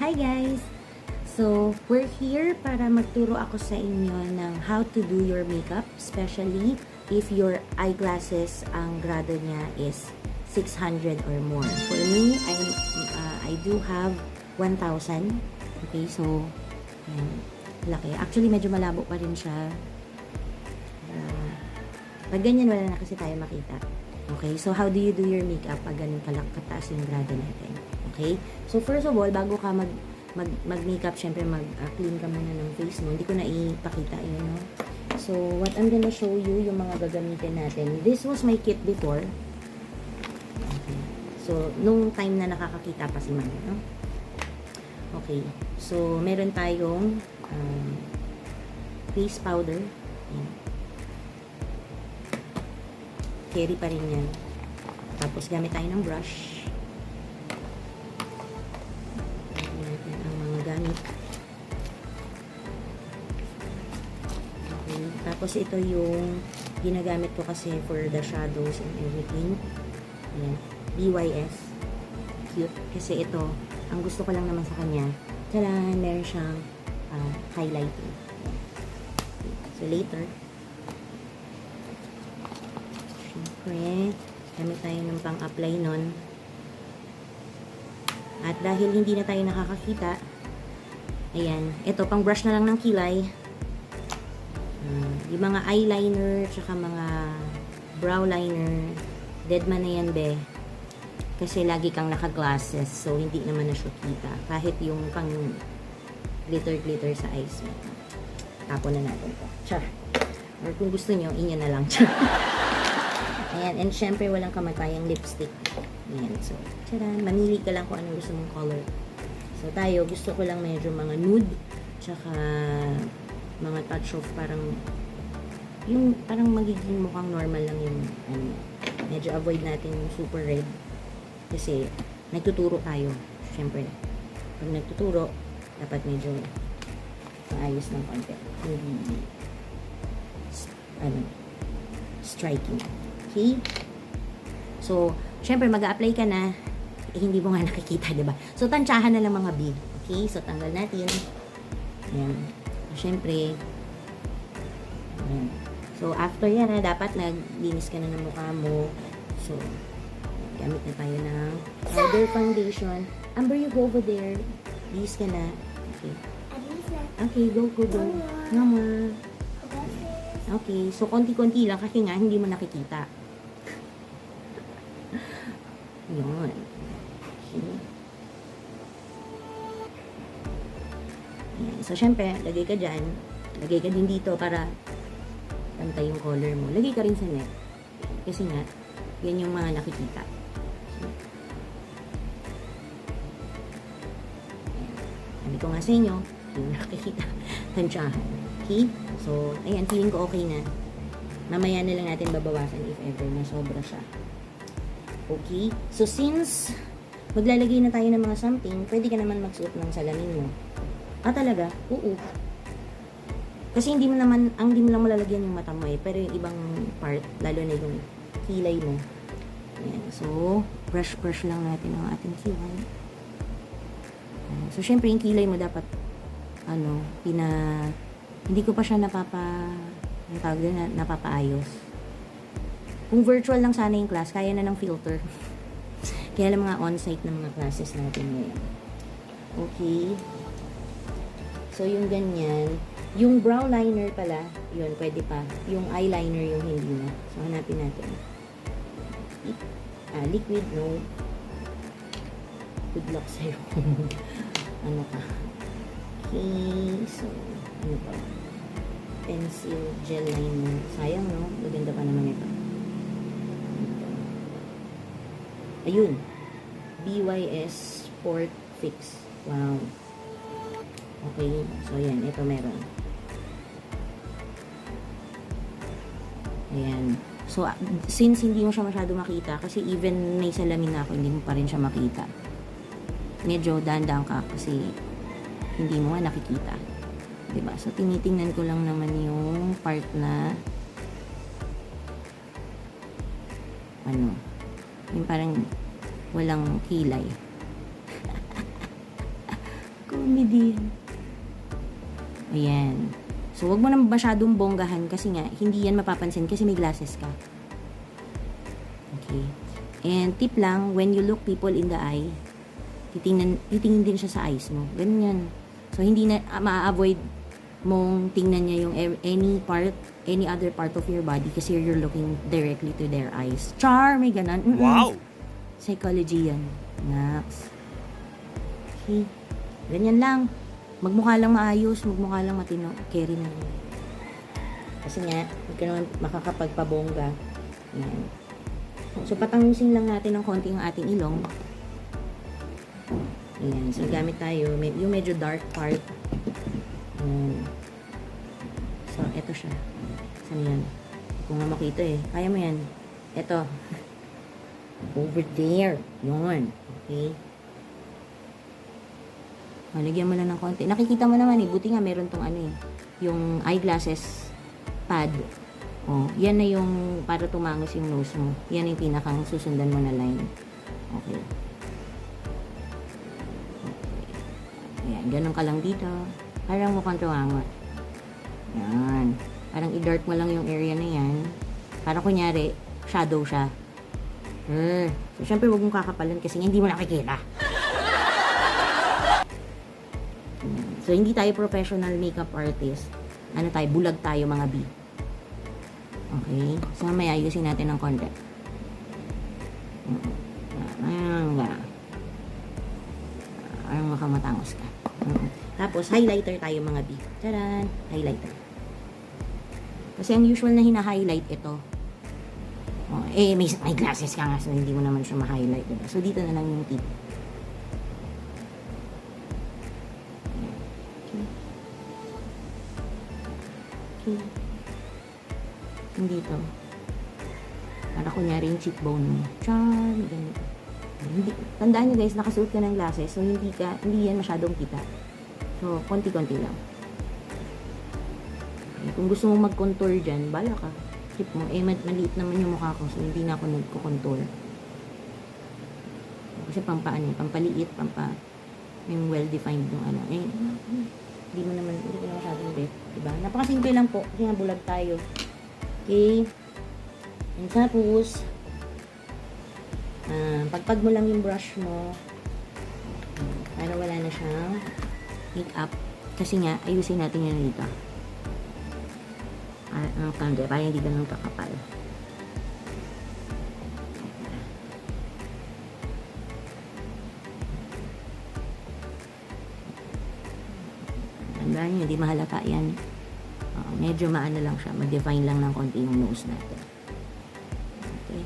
Hi guys! So, we're here para magturo ako sa inyo ng how to do your makeup, especially if your eyeglasses, ang grado niya is 600 or more. For me, I do have 1,000. Okay, so, ayan, laki. Actually, medyo malabo pa rin siya. Pag ganyan, wala na kasi tayo makita. Okay, so how do you do your makeup pag ganun kataas yung grado natin? Okay, so first of all, bago ka mag-makeup, syempre mag-clean ka muna ng face mo. Hindi ko na ipakita yun, no? So, what I'm gonna show you, yung mga gagamitin natin. This was my kit before. Okay. So, nung time na nakakakita pa si Mami, no? Okay. So, meron tayong face powder. Ayan. Carry pa rin yan. Tapos, gamit tayo ng brush. Natin ang mga gamit. Okay. Tapos, ito yung ginagamit ko kasi for the shadows and everything. Ayan. BYS. Cute. Kasi ito, ang gusto ko lang naman sa kanya, kailangan meron siyang highlighting. So, later, syempre, gamit tayo ng pang-apply nun. At dahil hindi na tayo nakakakita, ayan, ito, pang-brush na lang ng kilay. Yung mga eyeliner, tsaka mga brow liner, dead man na yan, be. Kasi lagi kang naka-glasses, so hindi naman na siya kita. Kahit yung pang glitter-glitter sa eyes mo. Tapon na natin to. Char. Or kung gusto nyo, inyo na lang. Char. Ayan, and syempre walang kamatayang lipstick. Ayan, so, charan, mamili ka lang kung anong gusto mong color. So, tayo, gusto ko lang medyo mga nude, tsaka mga touch of parang, yung parang magiging mukhang normal lang yung, medyo avoid natin yung super red. Kasi, nagtuturo tayo. Syempre, pag nagtuturo, dapat medyo maayos ng konti. Hindi, striking. Okay? So, syempre, mag-a-apply ka na, hindi mo nga nakikita, diba? So, tansyahan na lang mga B. Okay? So, tanggal natin. Ayan. So, syempre, ayan. So, after yan, dapat naglinis ka na ng mukha mo. So, gamit na tayo ng powder foundation. Amber, you go over there. Use ka na. Okay. Okay, go. No more. Okay, so konti-konti lang kasi nga hindi mo nakikita. Yun. Okay. Ayan. So, syempre, lagay ka dyan. Lagay ka din dito para pantay yung color mo. Lagay ka rin sa neck. Kasi nga, yan yung mga nakikita. Sabi ko nga sa inyo, yung nakikita, tansyahan. Okay? So, ayan, feeling ko okay na. Mamaya na lang natin babawasan if ever na sobra siya. Okay? So, since maglalagay na tayo ng mga something, pwede ka naman magsuot ng salamin mo. Talaga? Oo. Kasi hindi mo lang malalagyan yung mata mo eh. Pero yung ibang part, lalo na yung kilay mo. Ayan. So, brush lang natin ang ating kilay. So, syempre, yung kilay mo dapat, hindi ko pa siya napapaayos. Kung virtual lang sana yung class, kaya na ng filter. Kaya lang mga on-site na mga classes natin ngayon. Okay. So, yung ganyan. Yung brow liner pala, yun, pwede pa. Yung eyeliner, yung hindi na. So, hanapin natin. Liquid, no. Good luck sa'yo. Ano ka? Okay. So, ano pa? Pencil gel liner. Sayang, no? Maganda pa naman ito. Ayun. BYS Sport Fix. Wow. Okay. So, ayan. Ito meron. Ayan. So, since hindi mo siya masyado makita, kasi even may salamin na ako, hindi mo pa rin siya makita. Medyo dandang ka kasi hindi mo nga nakikita. Diba? So, tinitingnan ko lang naman yung part na yung parang walang kilay. Hindi. Ayan. So, wag mo na masyadong bonggahan kasi nga, hindi yan mapapansin kasi may glasses ka. Okay. And tip lang, when you look people in the eye, titingin din siya sa eyes mo. Ganun yan. So, hindi na ma-avoid mong tingnan niya yung any other part of your body kasi you're looking directly to their eyes. Char! May ganun. Wow! Psychology yan. Next. Okay. Ganyan lang. Magmukha lang maayos, magmukha lang matino. Carry na. Kasi nga, hindi ka naman makakapagpabongga. Yan. So, patangusin lang natin ng konti yung ating ilong. Ayan. So, gamit tayo. Yung medyo dark part. Ayan. So, eto siya. Saan yan? Hindi ko nga makita eh. Kaya mo yan. Eto. Over there. Yun. Okay. Lagyan mo na ng konti. Nakikita mo naman eh. Buti nga meron tong ano eh. Yung eyeglasses pad. Oh, yan na yung para tumangos yung nose mo. Yan yung pinakang susundan mo na line. Okay. Ayan, ganun ka lang dito. Parang mukhang tumangot. Yan. Parang i-dart mo lang yung area na yan. Para kunyari, shadow siya. So, syempre, huwag mong kakapalan kasi hindi mo nakikita. So, hindi tayo professional makeup artist. Ano tayo? Bulag tayo, mga B. Okay? So, may ayusin natin ng konti. Ayan nga. Parang makamatangos ka. Tapos, highlighter tayo, mga B. Taran! Highlighter. Kasi ang usual na hina-highlight ito. Oh, may glasses ka nga, so hindi mo naman siya ma-highlight. Diba? So, dito na lang yung tip. Okay. Dito. Para kunyari yung cheekbone mo. Char! Ganito. Tandaan nyo guys, nakasuot ka ng glasses, so hindi yan masyadong kita. So, konti-konti lang. Okay. Kung gusto mong mag-contour dyan, bala ka. Tip mo. Maliit naman yung mukha ko, so hindi na ako nagko-contour. Kasi pampaliit, yung well-defined yung ano. Hindi ko na masyadong bet. Diba? Napakasimple lang po. Kasi nga bulag tayo. Okay. And tapos, pagpag mo lang yung brush mo, para wala na siyang make-up. Kasi nga, ayusin natin yan dito. Para hindi ganun kakapal. Tandaan nyo, hindi mahalata yan. Medyo maano lang siya. Mag-define lang ng konti yung nose natin. Okay.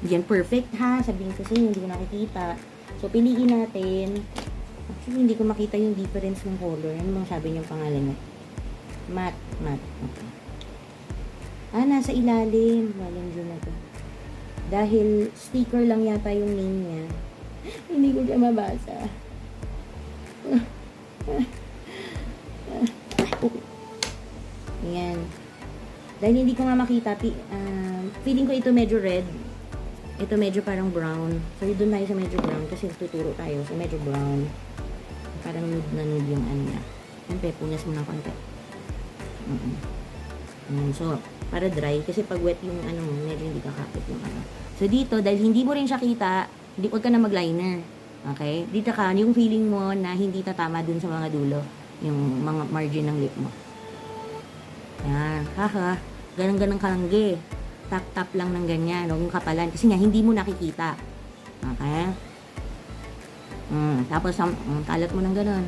Diyan, perfect ha. Sabihin kasi hindi ko nakikita. So, piliin natin. Actually, hindi ko makita yung difference ng color. Ano bang sabi niyo pangalan niya? Matte. Okay. Nasa ilalim. Walang dyan na to. Dahil sticker lang yata yung name niya. Hindi ko siya mabasa. Ayan. Dahil hindi ko nga makita, feeling ko ito medyo red. Ito medyo parang brown. So, doon tayo sa medyo brown kasi tuturo tayo sa medyo brown. Parang nude na nude yung ano niya. Siyempre, punas mo ng konti. So, para dry. Kasi pag wet yung ano, medyo hindi kakapit yung ano. So, dito, dahil hindi mo rin siya kita, huwag ka na mag-liner. Okay? Dito ka, yung feeling mo na hindi tatama dun sa mga dulo. Yung mga margin ng lip mo. Yan. Haha. Ganang-ganang kalangge. Tap-tap lang ng ganyan. Huwag mong kapalan. Kasi nga, hindi mo nakikita. Okay? Tapos, kalat mo ng ganon.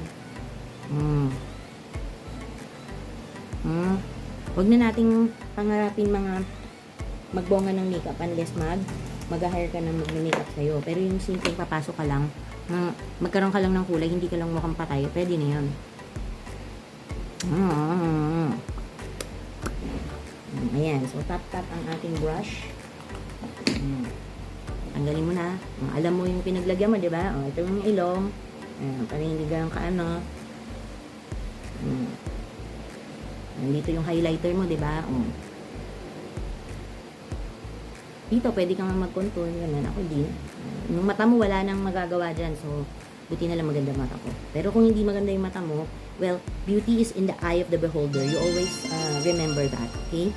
Huwag na nating pangarapin mga magbonga ng makeup unless mag-hire ka na mag-makeup sa'yo. Pero yung simple papasok ka lang, magkaroon ka lang ng kulay, hindi ka lang mukhang patay, pwede na yun. Ayan, so tap-tap ang ating brush. Tanggalin mo na. Alam mo yung pinaglagyan mo, di ba? O, ito yung ilong. Ayan, para hindi ganun ka ano. Dito yung highlighter mo, di ba? O. Dito, pwede kang mag-contour. Ganun, ako din. Yung mata mo, wala nang magagawa dyan. So, Buti na lang maganda mata ko. Pero kung hindi maganda yung mata mo, well, beauty is in the eye of the beholder. You always remember that, okay?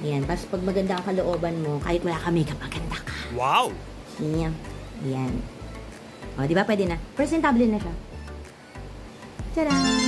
Ayan. Tapos pag maganda ang kalooban mo, kahit wala ka makeup, maganda ka. Wow! Ayan. Ayan. O, di ba pwede na? Presentable na siya. Tada!